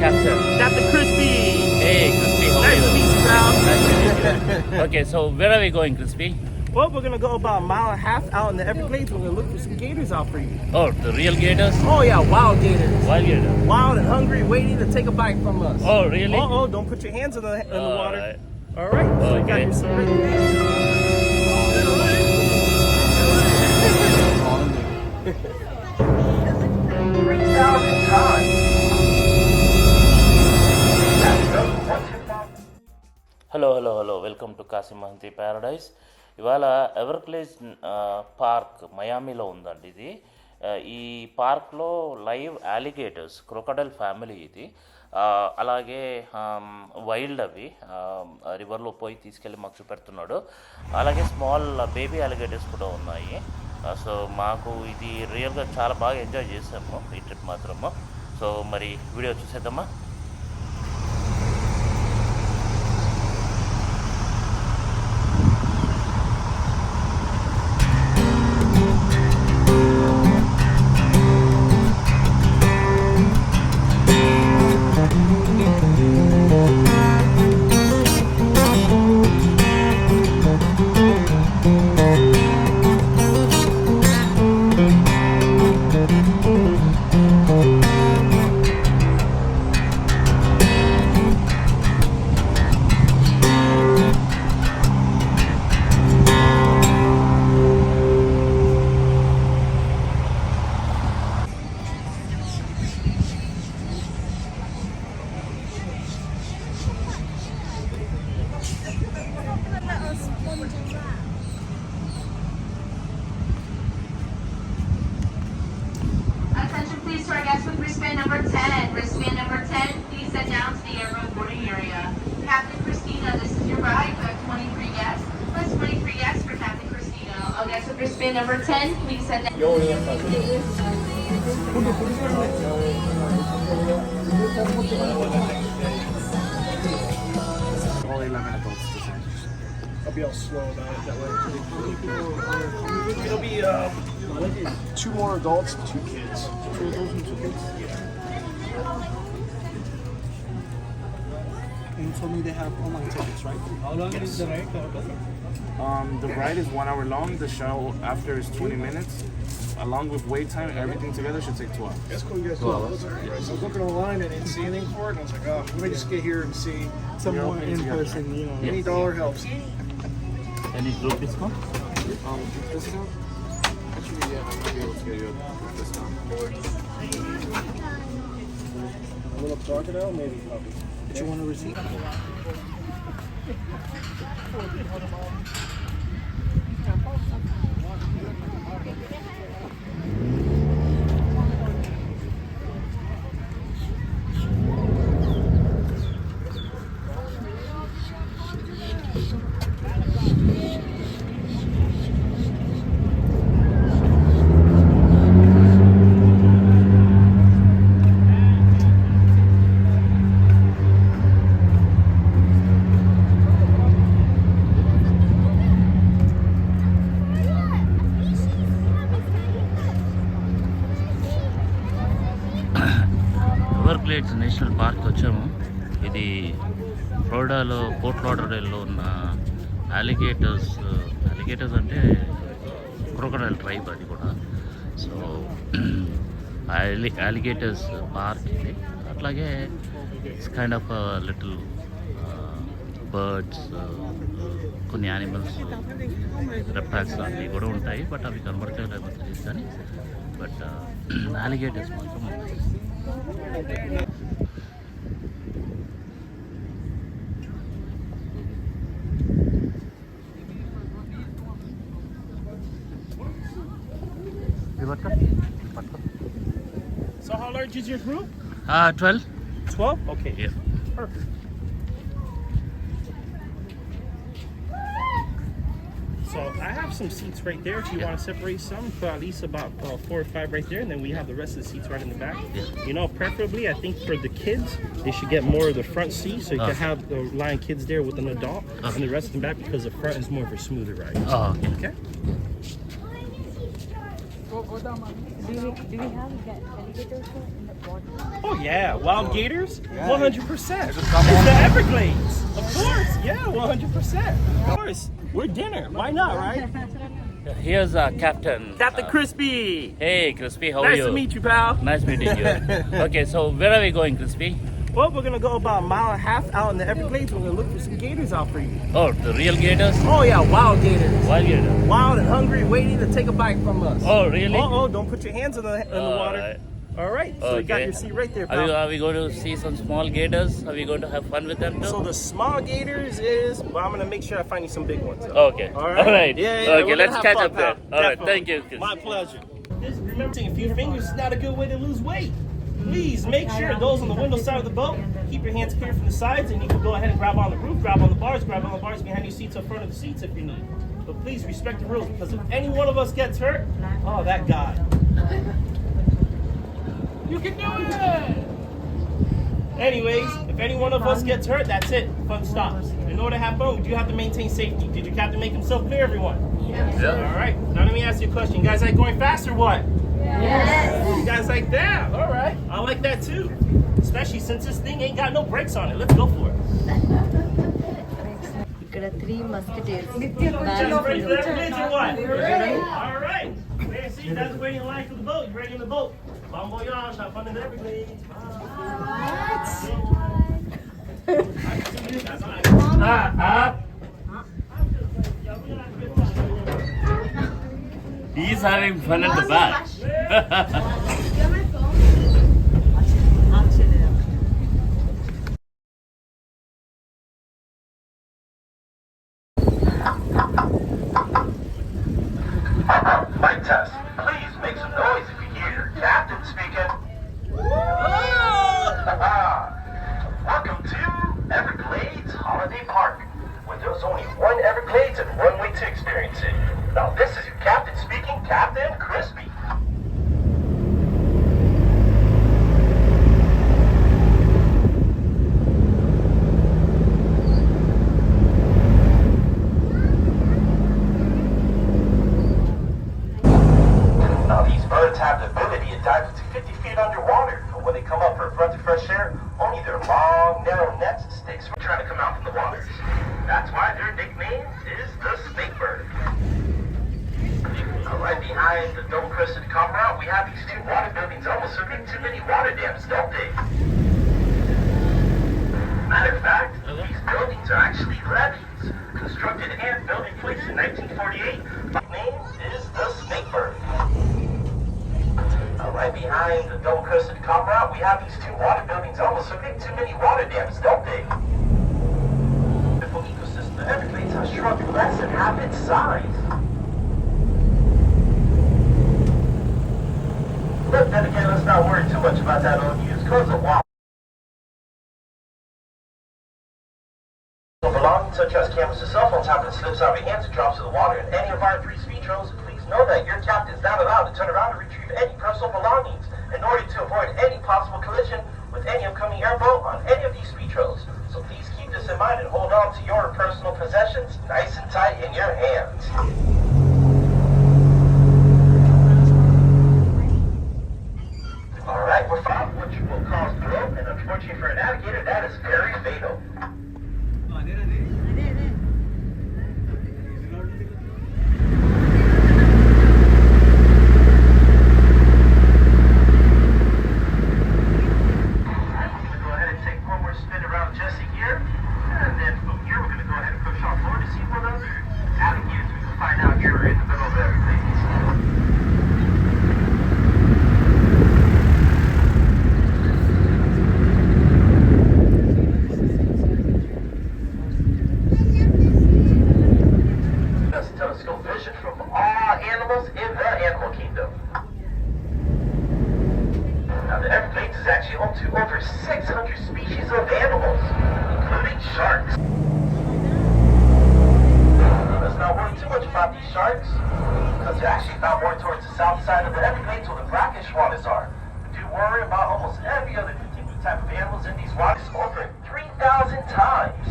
Captain. Captain Crispy. Hey, Crispy, how are Nice you? to meet you, pal. Nice to meet you. Okay, so where are we going, Crispy? Well, we're gonna go about a mile and a half out in the Everglades. We're gonna look for some gators out for you. Oh, the real gators? Oh yeah, wild gators. Wild gator. Wild and hungry, waiting to take a bite from us. Oh, really? Oh, don't put your hands in the water. Alright. All right. So you got Okay. your submarine. Hello welcome to Kasimahanti paradise. ఇవాళ Everglades park మయామిలో ఉందండి ఇది. ఈ పార్క్లో live alligators, crocodile family ఇది. అలాగే wild అవి రివర్లో పోయి తీసుకెళ్ళి మాకు చూపెడుతున్నాడు. అలాగే స్మాల్ బేబీ అలిగేటర్స్ కూడా ఉన్నాయి. సో మాకు ఇది రియల్గా చాలా బాగా ఎంజాయ్ చేసాము ఈ ట్రిప్ మాత్రము. సో మరి వీడియో చూసేద్దామా? Attention please to our guests with wristband number 10. Wristband number 10, please set down to the airboat boarding area. Captain Christina, this is your ride. You have 23 guests. Plus 23 guests for Captain Christina. All guests with wristband number 10, please set down. All 11 adults to sign. I'll be all slow about it that way. It'll be 2 more adults, 2 kids. 2 adults and 2 kids? And you told me they have online tickets, right? How long is the ride? The ride is 1 hour long. The show after is 20 minutes. Along with wait time, everything together should take 2 hours. That's cool. You guys know. So I was looking online and didn't see anything for it. And I was like, oh, let me just get here and see someone opening in together. person. You know, Yeah. any dollar helps. Any group discount? Discount? Actually, yeah, I might be able to get you a discount. A little crocodile, maybe. Did you want a receipt? Everglades national park వచ్చాము. ఇది ఫ్లోరిడాలో port లాడర్డేల్లో ఉన్న alligators అంటే crocodile tribe అది కూడా. So alligators park ఇది. అట్లాగే it's kind of little birds, కొన్ని animals, reptiles అన్నీ కూడా ఉంటాయి. బట్ అవి కనబడతాయో లేదో తెలియదు కానీ బట్ అలిగేటర్స్ మాత్రం ఉంటాయి. So how large is your group? 12? 12? Okay. Yeah. Perfect. So I have some seats right there. If you want to separate some, put at least about 4 or 5 right there, and then we have the rest of the seats right in the back. Yeah. You know, preferably I think for the kids, they should get more of the front seat, so you can have the lion kids there with an adult, and the rest in the back because the front is more of a smoother ride. Oh, okay. Okay. Do we have alligators in the Oh yeah, wild gators, 100%. It's the Everglades, of course. Yeah, 100%. Of course, we're dinner. Why not, right? Here's Captain. Captain Crispy. Hey, Crispy, how are Nice you? to meet you, pal. Nice meeting you. Okay, so where are we going, Crispy? Well, we're gonna go about a mile and a half out in the Everglades. We're gonna look for some gators out for you. Oh, the real gators? Oh yeah, wild gators. Wild gators. Wild and hungry, waiting to take a bite from us. Oh, really? Oh, don't put your hands in the water. Alright. All right, so you got Okay. your seat right there, pal. Are we going to see some small gators? Are we going to have fun with them too? So the small gators is, well, I'm gonna make sure I find you some big ones. Okay. All right. All right. Yeah. Okay, we're let's gonna have catch fun, up there. pal. All right. Definitely. Thank you, Chris. My pleasure. Just remember, taking a few fingers is not a good way to lose weight. Please make sure those on the window side of the boat, keep your hands clear from the sides, and you can go ahead and grab on the roof, grab on the bars behind your seats or front of the seats if you need. But please respect the rules, because if any one of us gets hurt, oh, that guy. You can do it! Anyways, if any one of us gets hurt, that's it. Fun stops. In order to have fun, we do have to maintain safety. Did your captain make himself clear, everyone? Yeah. All right. Now let me ask you a question. You guys like going fast or what? Yes. You guys like that? All right. I like that too. Especially since this thing ain't got no brakes on it. Let's go for it. ఇక్కడ 3 musketeers. Just ready for the Everglades or what? All right. See, you guys are waiting in line for the boat. You ready in the boat? Bon voyage. Have fun in the Everglades. He's having fun at the back. Mic test. Please make some noise if you hear your captain speaking. Welcome to Everglades Holiday Park, where there's only one Everglades and one way to experience it. Now this is your captain speaking, Captain Crispy. Now these birds have the ability to dive to 50 feet underwater, but when they come up for a breath of fresh air, only their long, narrow necks and sticks are trying to come out from the water. That's why their nickname is the snake bird. Right behind the dome-crested compound, we have these two water buildings almost looking too many water dams, don't they? Matter of fact, these buildings are actually levees, constructed and built in place in 1948. My name is the snake bird. Right behind the dome-crested compound, we have these two water buildings almost looking too many water dams, don't they? The ecosystem of Everglades has shrunk less than half its size. But then again, let's not worry too much about that unused cause of water. Belongings such as cameras and cell phones happen to slip out of your hands and drops to the water. In any of our 3 speed rows, please know that your captain is not allowed to turn around and retrieve any personal belongings in order to avoid any possible collision with any upcoming airboat on any of these speed rows. So please keep this in mind and hold on to your personal possessions nice and tight in your hands. Alright, we're fine, which will cause growth, and unfortunately for an alligator, that is very fatal. Telescope vision from all animals in the animal kingdom. Now the Everglades is actually home to over 600 species of animals, including sharks. Let's not worry too much about these sharks, because they're actually found more towards the south side of the Everglades where the brackish waters are. Do worry about almost every other continued type of animals in these waters over 3,000 times.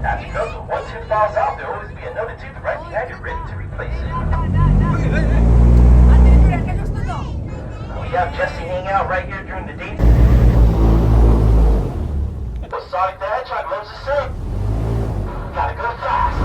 That's because when one tooth falls out, there'll always be another tooth right behind it ready to replace it. We We have Jesse hanging out right here during the day. Sonic the Hedgehog loves to sing. Gotta go fast.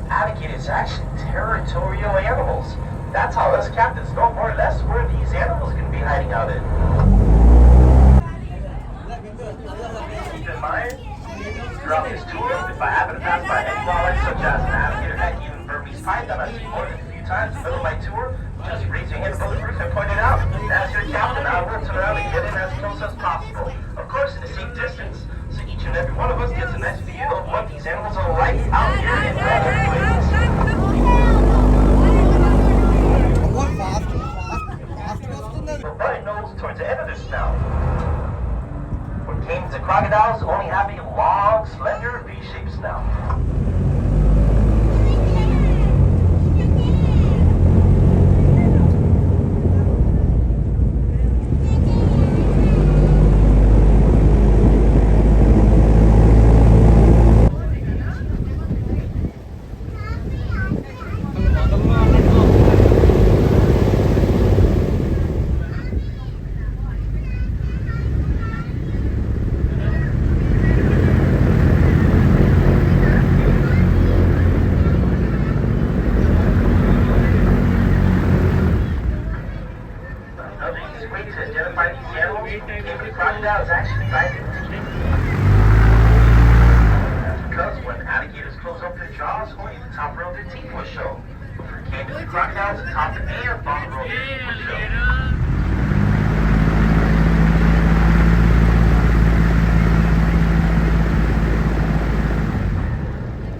Alligators are actually territorial animals. That's how us captains know more or less where these animals can be hiding out in. Keep in mind, throughout this tour, if I happen to pass by any wildlife such as an alligator, heck, even Burmese python, I've seen more than a few times in the middle of my tour, just raise your hand above the roof and point it out. As your captain, I will turn around and get in as close as possible. Of course, in a safe distance, so each and every one of us gets a nice view of what these animals are like out here in the Everglades. Right nose towards the end of their snout. Where caimans and crocodiles only have a long, slender, V-shaped snout. Crocodiles actually bite their teeth. That's because when alligators close up their jaws, only the top row of their teeth will show. But for caimans and crocodiles, the top and bottom row of their teeth will show.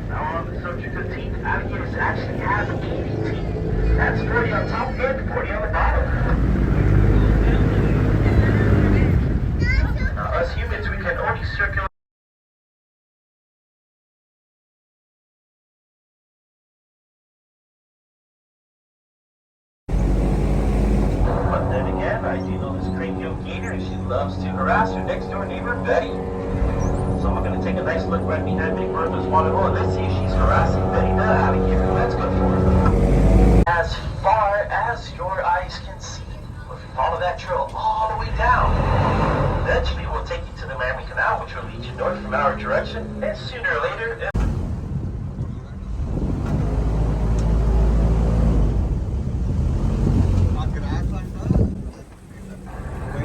Now on the subject of teeth, alligators actually have 80 teeth. That's 40 on top and 40 on the bottom. Us humans, we can only circulate. But then again, I do know this cranial gator, and she loves to harass her next door neighbor, Betty. So I'm going to take a nice look right behind Big Bertha's water hole, and let's see if she's harassing Betty the alligator. That's good for her. As far as your eyes can see, if you follow that trail all the way down, eventually we'll take you to the Miami Canal, which will lead you north from our direction, and sooner or later,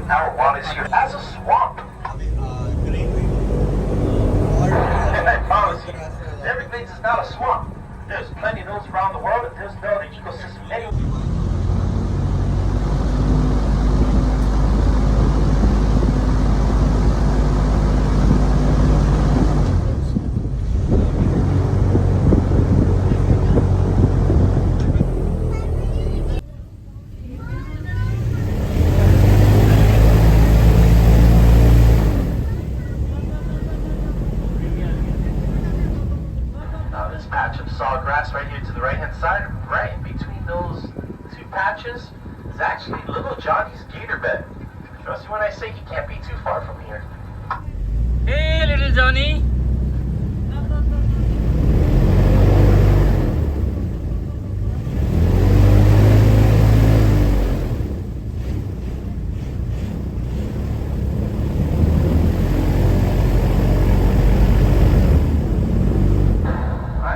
our water is here as a swamp. And I promise you, the Everglades is not a swamp. There's plenty of those around the world, and there's no other ecosystem anywhere. Patch of sawgrass right here to the right hand side, right in between those two patches is actually little Johnny's gator bed. Trust me when I say he can't be too far from here. Hey, little Johnny.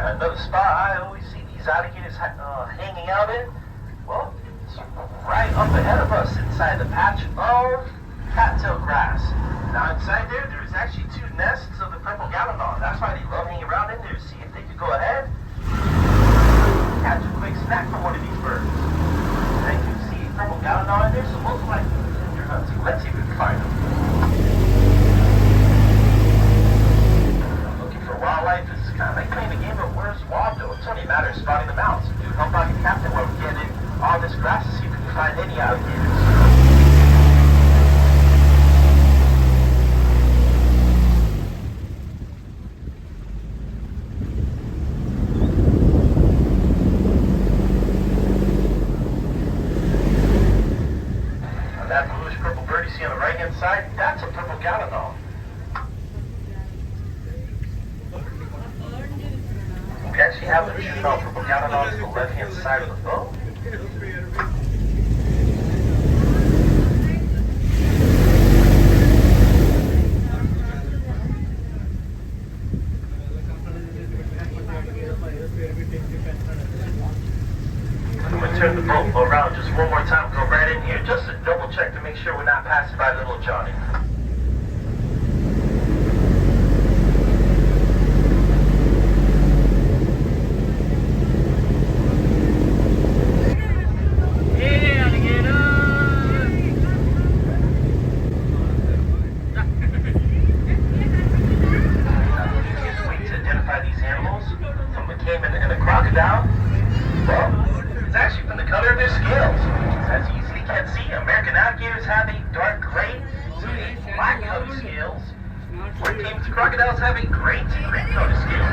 Another spot I always see these alligators hanging out in, well, it's right up ahead of us inside the patch of cattail grass. Now inside there, there's actually two nests of the purple gallinal. That's why they love hanging around in there to see if they could go ahead, catch a quick snack from one of these birds. And you can see purple gallinal in there, so most likely they're hunting. Let's see if we can find them. Wildlife is kind of like playing a game of Where's Waldo. It's only a matter of spotting them out. So dude, help out your captain while we get in all this grass to see if we can find any alligators. And that bluish purple bird you see on the right hand side, that's a purple gallinol. We actually have the juvenile purple gallinol to the left hand side of the boat. I'm going to turn the boat around just one more time, go right in here just to double check to make sure we're not passing by little Johnny. Hey, alligator! Wait to identify these animals from a caiman and a crocodile. Well, it's actually from the color of their scales. As you easily can see, American alligators have a dark gray to a black colored scales, where caimans and crocodiles have a gray to green colored scales.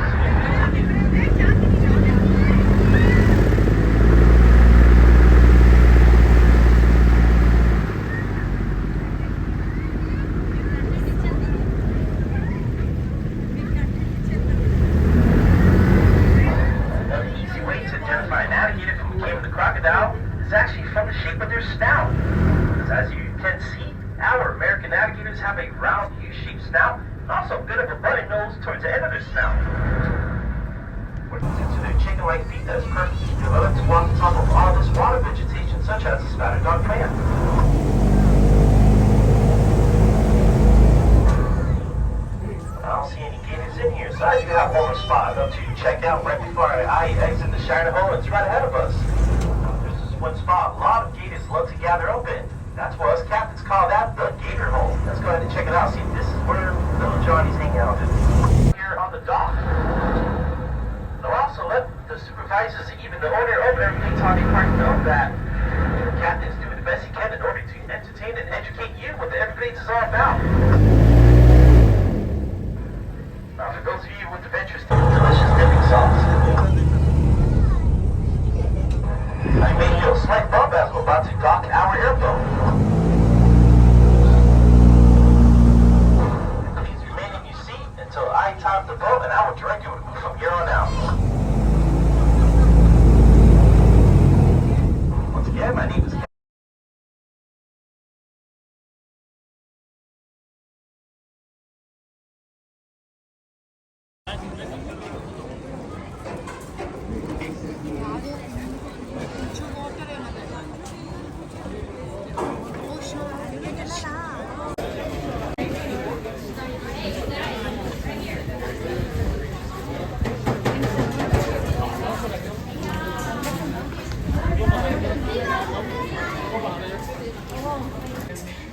Another easy way to identify an alligator from a caiman and crocodile is actually from the shape of their snout. As you can see, our American alligators have a round U-shaped snout and also a bit of a button nose towards the end of their snout. Due to their chicken-like feet that is perfectly developed to walk on top of all this water vegetation, such as the spattered dog plant. I don't see any gators in here, so I do have one more spot up to check out right before I exit the Shiner Hole. It's right ahead of us. There's this one spot a lot of gators love to gather up in. That's why us captains call that the Gator Hole. Let's go ahead and check it out. See if this is where little Johnny's hanging out. Here on the dock. They'll also let the supervisors and even the owner of Everglades Holiday Park know that the captain's doing the best he can in order to entertain and educate you what the Everglades is all about. Now, for those of you with adventures, delicious dipping sauce. I may feel a slight bump as we're about to dock our airboat. Please remain in your seat until I time the boat and I will direct you from here on out. Once again, my name is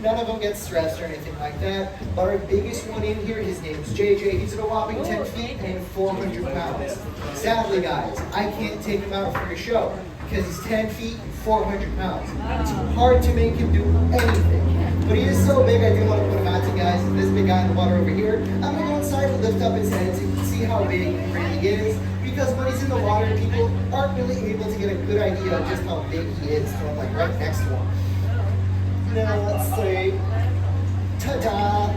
None of them get stressed or anything like that. But our biggest one in here, his name's JJ. He's at a whopping 10 feet and 400 pounds. Sadly, guys, I can't take him out for a show because he's 10 feet and 400 pounds. It's hard to make him do anything. But he is so big, I do want to put him out to you guys. This big guy in the water over here. I'm going to go inside and lift up his head so you can see how big he really is. Because when he's in the water, people aren't really able to get a good idea of just how big he is. So I'm like right next to him. Now let's see. Ta-da!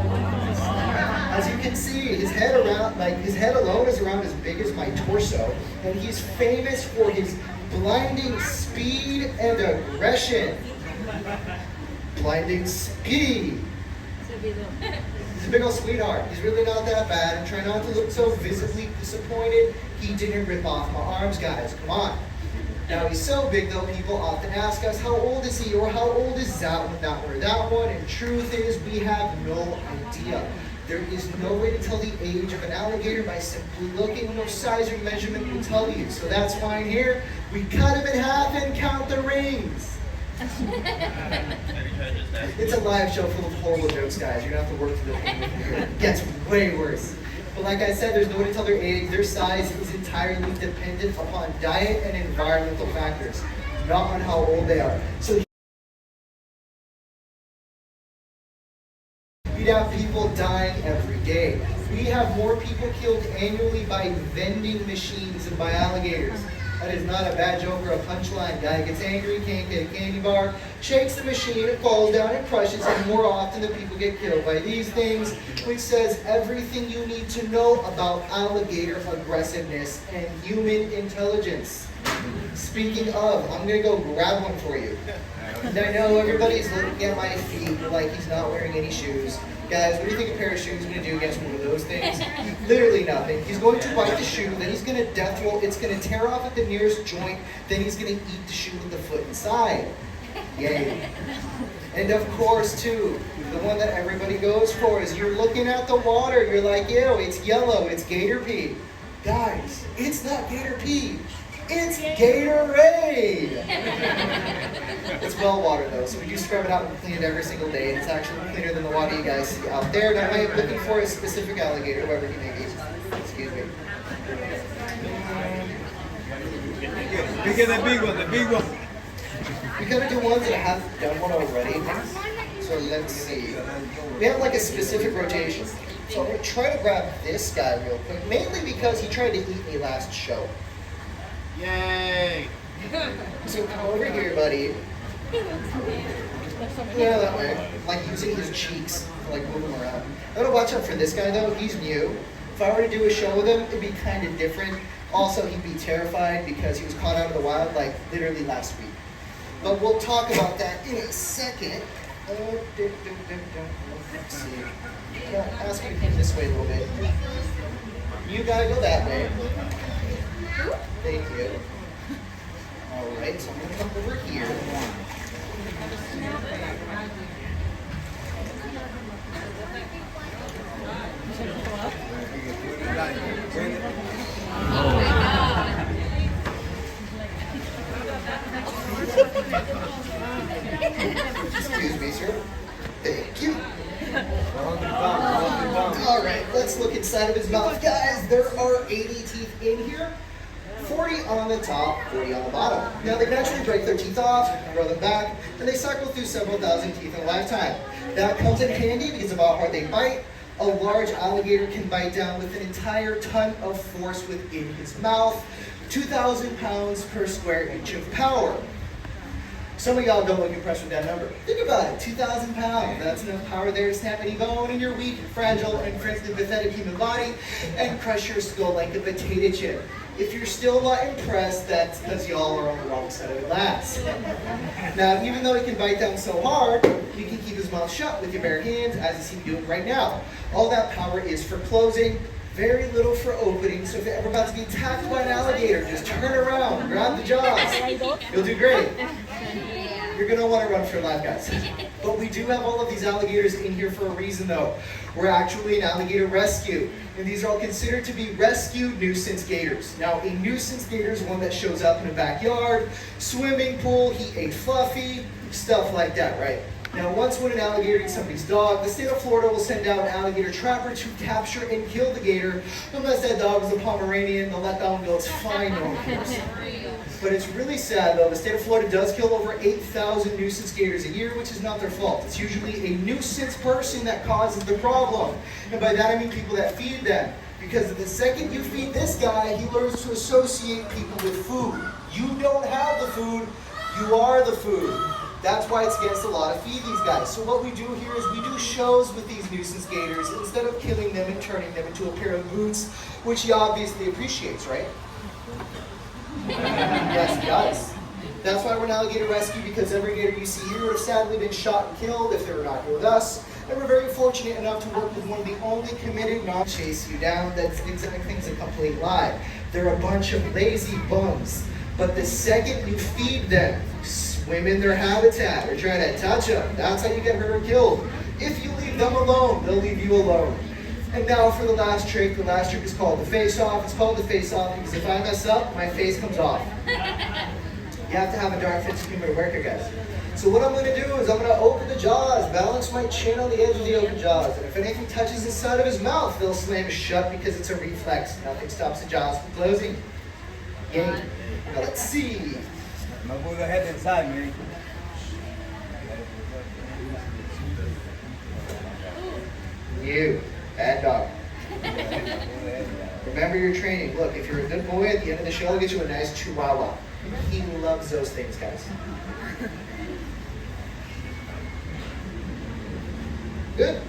As you can see, his head alone is around as big as my torso, and he's famous for his blinding speed and aggression. Blinding speed. He's a big old sweetheart. He's really not that bad, and try not to look so visibly disappointed. He didn't rip off my arms, guys. Come on. Now he's so big though, people often ask us, how old is he or how old is that one? And truth is, we have no idea. There is no way to tell the age of an alligator by simply looking. No size or measurement will tell you. So that's why in here, we cut him in half and count the rings. It's a live show full of horrible jokes, guys. You're gonna have to work through the It gets way worse. But like I said, there's no way to tell their age. Their size is entirely dependent upon diet and environmental factors, not on how old they are. So we'd have people dying every day. We have more people killed annually by vending machines than by alligators. That is not a bad joke or a punchline. Guy gets angry, can't get a candy bar, shakes the machine, it falls down and crushes him more often than people get killed by these things, which says everything you need to know about alligator aggressiveness and human intelligence. Speaking of, I'm gonna go grab one for you. And I know everybody's looking at my feet like he's not wearing any shoes. Guys, what do you think a pair of shoes is going to do against one of those things? Literally nothing. He's going to bite the shoe, then he's going to death roll. It's going to tear off at the nearest joint, then he's going to eat the shoe with the foot inside. Yay. And of course, too, the one that everybody goes for is you're looking at the water. You're like, ew, it's yellow. It's gator pee. Guys, it's not gator pee. It's Gatorade! It's well water though, so we do scrub it out and clean it every single day. It's actually cleaner than the water you guys see out there. Now I am looking for a specific alligator, whoever he may be. Excuse me. We get the big one, the big one. We gotta do ones that have done one already. So let's see. We have like a specific rotation. So I'm gonna try to grab this guy real quick, mainly because he tried to eat me last show. Yay! So come over here, buddy. Yeah, that way. Like using his cheeks to like move him around. I gotta watch out for this guy though. He's new. If I were to do a show with him, it'd be kind of different. Also, he'd be terrified because he was caught out of the wild like literally last week. But we'll talk about that in a second. Let's see. I'm gonna ask you to come this way a little bit. You gotta go that way. Thank you. Alright, so I'm going to come over here. Excuse me, sir. Thank you. Alright, let's look inside of his mouth. Guys, there are 80 teeth in here. 40 on the top, 40 on the bottom. Now they can actually break their teeth off, grow them back, and they cycle through several thousand teeth in a lifetime. That comes in handy because of how hard they bite. A large alligator can bite down with an entire ton of force within his mouth, 2,000 pounds per square inch of power. Some of y'all don't look impressed with that number. Think about it, 2,000 pounds. That's enough power there to snap any bone in your weak, fragile, and frankly pathetic human body and crush your skull like a potato chip. If you're still not impressed, that's because y'all are on the wrong side of the glass. Now, even though he can bite down so hard, you can keep his mouth shut with your bare hands, as you see him doing right now. All that power is for closing, very little for opening. So if you're ever about to be attacked by an alligator, just turn around, grab the jaws. You'll do great. You're going to want to run for your life, guys. But we do have all of these alligators in here for a reason, though. We're actually an alligator rescue. And these are all considered to be rescued nuisance gators. Now, a nuisance gator is one that shows up in a backyard, swimming pool, he ate Fluffy, stuff like that, right? Now, once when an alligator eats somebody's dog, the state of Florida will send out an alligator trapper to capture and kill the gator. Unless that dog is a Pomeranian, they'll let that one go, it's fine, no one cares. But it's really sad though, the state of Florida does kill over 8,000 nuisance gators a year, which is not their fault. It's usually a nuisance person that causes the problem. And by that I mean people that feed them. Because the second you feed this guy, he learns to associate people with food. You don't have the food, you are the food. That's why it's against the law to feed these guys. So what we do here is we do shows with these nuisance gators instead of killing them and turning them into a pair of boots, which he obviously appreciates, right? Yes, he does. That's why we're an alligator rescue, because every gator you see here would have sadly been shot and killed if they were not here with us. And we're very fortunate enough to work with one of the only committed non-chase you down. That's exact thing's a complete lie. They're a bunch of lazy bums. But the second you feed them, swim in their habitat, or try to touch them, that's how you get hurt or killed. If you leave them alone, they'll leave you alone. And now for the last trick. The last trick is called the face-off. It's called the face-off because if I mess up, my face comes off. You have to have a dark sense of humor to work here, guys. So what I'm going to do is I'm going to open the jaws, balance my chin on the edge of the open jaws. And if anything touches the side of his mouth, they'll slam shut because it's a reflex. Nothing stops the jaws from closing. Yay. Now let's see. No, go ahead inside, man. You, bad dog. Remember your training. Look, if you're a good boy, at the end of the show, I'll get you a nice chihuahua. He loves those things, guys. Good?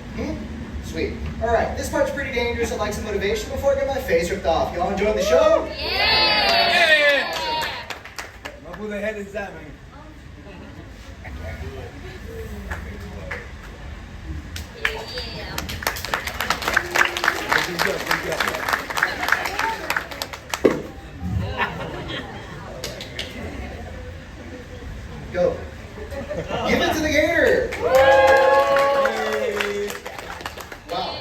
Sweet. All right, this part's pretty dangerous. I'd like some motivation before I get my face ripped off. Y'all enjoying the show? Yeah! Who the head is that, man? Go. Give it to the gator. Wow.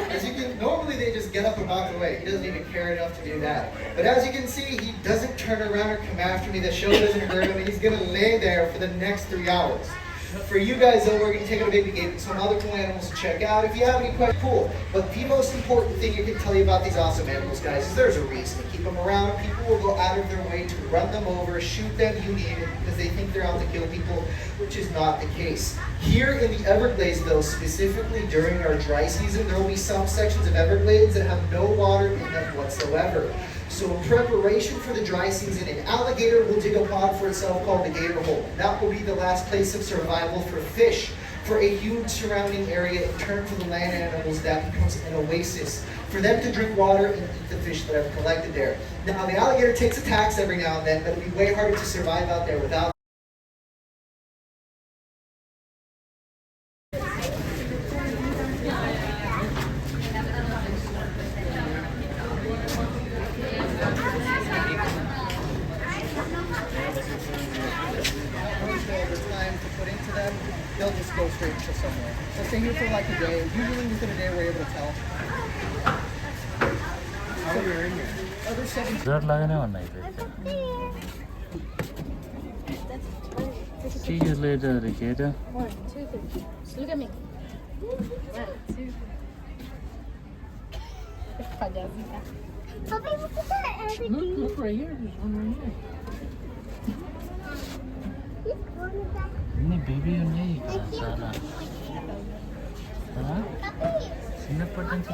As you can, normally they just get up and walk away. He doesn't even care enough to do that. But as you can see, he doesn't turn around or come after me. The show doesn't hurt him, and he's gonna lay there for the next 3 hours. For you guys though, we're gonna take out a baby gator and some other cool animals to check out. If you have any questions, cool. But the most important thing I can tell you about these awesome animals, guys, is there's a reason to keep them around. People will go out of their way to run them over, shoot them, you name it, because they think they're out to kill people, which is not the case. Here in the Everglades though, specifically during our dry season, there will be some sections of Everglades that have no water in them whatsoever. So in preparation for the dry season, an alligator will dig a pond for itself called the gator hole. That will be the last place of survival for fish. For a huge surrounding area, in turn for the land animals, that becomes an oasis for them to drink water and eat the fish that I've collected there. Now the alligator takes attacks every now and then, but it'll be way harder to survive out there without. They'll just go straight to somewhere. They'll stay here for like a day. Usually within a day we're able to tell. How are you in here? Other 7. లాగానే ఉన్నాయి See you later, Alligator. 1, 2, 3. Just look at me. 1, 2. Palhaçita. Papai, look at that. Look right here. There's one right here. అన్ని baby ఉన్నాయి ఇక్కడ చాలా చిన్నప్పటి నుంచి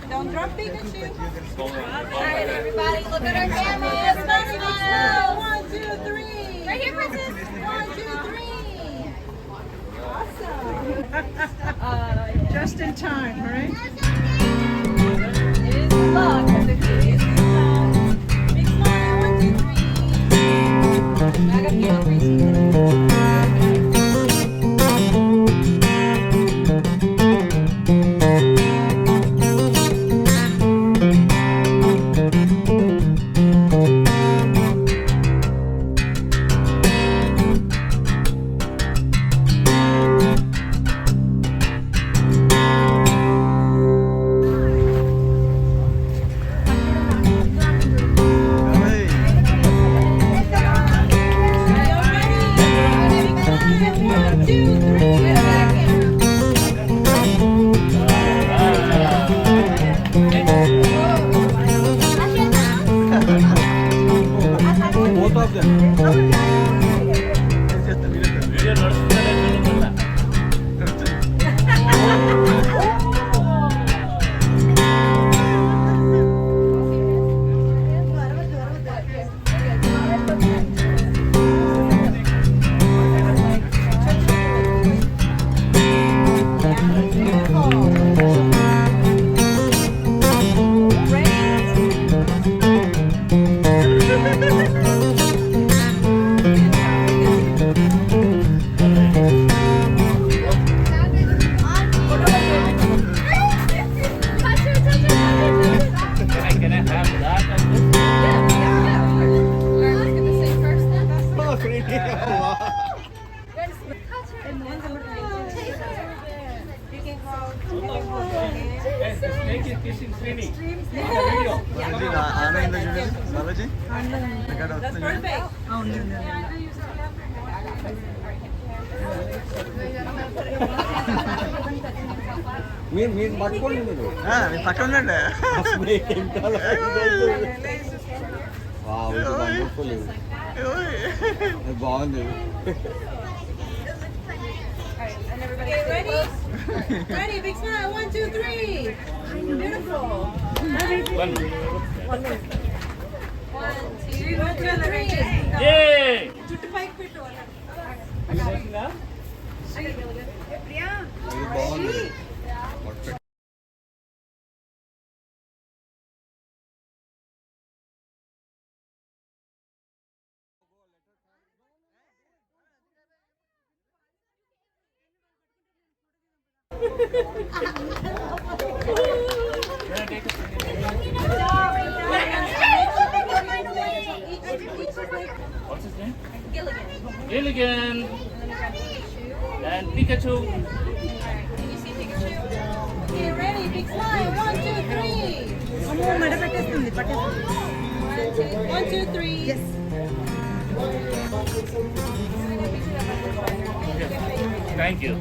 Don't drop Pikachu. Alright, everybody, look at our cameras. Smile. 1, 2, 3. Right here, princess. 1, 2, 3. Awesome. Just in time, right? It is luck. Big smile. 1, 2, 3. Back up here, Gracie. Thank you, kissing, streaming. That's perfect. మీరు పట్టుకోండి మీరు పక్కనండి బాగుంది Okay, ready? Ready, big smile. 1, 2, 3. Beautiful. 1, 2, 3. Yay! Juttu pike pettu. ఇది బాగుంది What's his name? Gilligan. Gilligan. And Pikachu. Can you see Pikachu? Okay, ready, big smile. 1, 2, 3. 1, 2, 3. Yes. Thank you.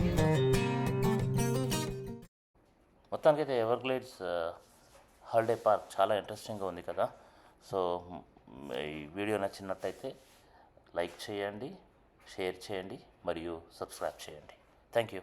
మొత్తానికైతే Everglades holiday park చాలా ఇంట్రెస్టింగ్గా ఉంది కదా. So ఈ video నచ్చినట్టయితే like చేయండి, షేర్ చేయండి మరియు సబ్స్క్రైబ్ చేయండి. Thank you.